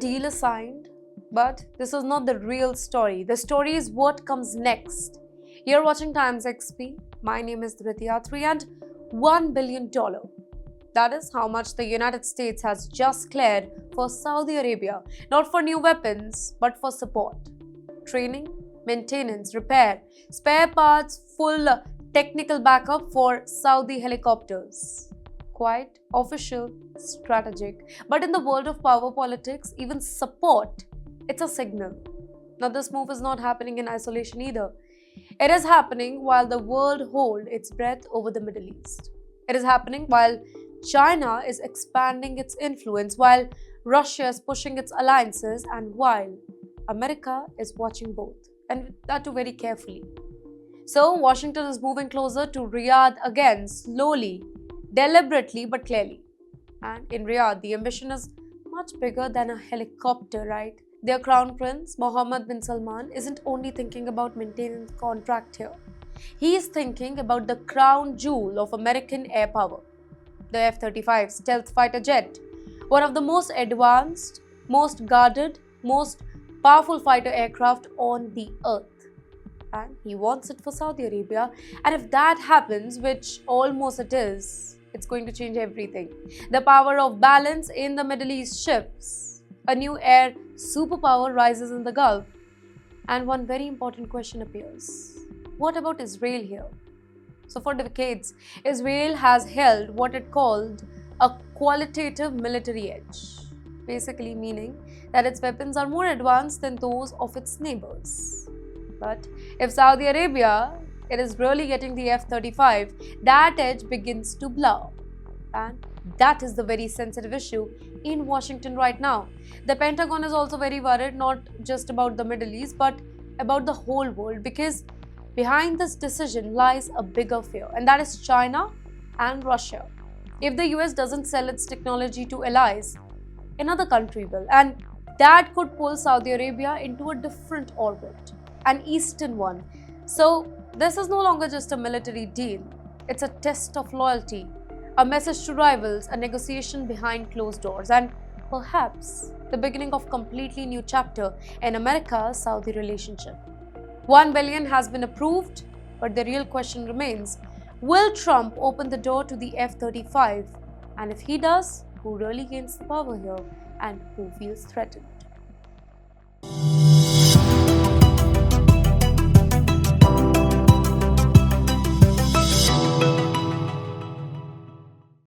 deal is signed, but this is not the real story. The story is what comes next. You're watching TimesXP. My name is Dhrityatri, and $1 billion. That is how much the United States has just cleared for Saudi Arabia, not for new weapons, but for support. Training, maintenance, repair, spare parts, full technical backup for Saudi helicopters. Quite official, strategic. But in the world of power politics, even support, it's a signal. Now, this move is not happening in isolation either. It is happening while the world holds its breath over the Middle East. It is happening while China is expanding its influence, while Russia is pushing its alliances, and while America is watching both, and that too very carefully. So, Washington is moving closer to Riyadh again, slowly, deliberately, but clearly. And in Riyadh, the ambition is much bigger than a helicopter, right? Their crown prince, Mohammed bin Salman, isn't only thinking about maintaining the contract here. He is thinking about the crown jewel of American air power, the F-35 stealth fighter jet, one of the most advanced, most guarded, most powerful fighter aircraft on the earth. And he wants it for Saudi Arabia. And if that happens, which almost it is, it's going to change everything. The power of balance in the Middle East shifts. A new air superpower rises in the Gulf. And one very important question appears. What about Israel here? So for decades, Israel has held what it called a qualitative military edge. Basically meaning that its weapons are more advanced than those of its neighbors. But if Saudi Arabia, it is really getting the F-35, that edge begins to blur. And that is the very sensitive issue in Washington right now. The Pentagon is also very worried, not just about the Middle East, but about the whole world, because behind this decision lies a bigger fear, and that is China and Russia. If the US doesn't sell its technology to allies, another country will, and that could pull Saudi Arabia into a different orbit, an eastern one. So this is no longer just a military deal, it's a test of loyalty, a message to rivals, a negotiation behind closed doors, and perhaps the beginning of a completely new chapter in America-Saudi relationship. $1 billion has been approved, but the real question remains, will Trump open the door to the F-35? And if he does, who really gains the power here and who feels threatened?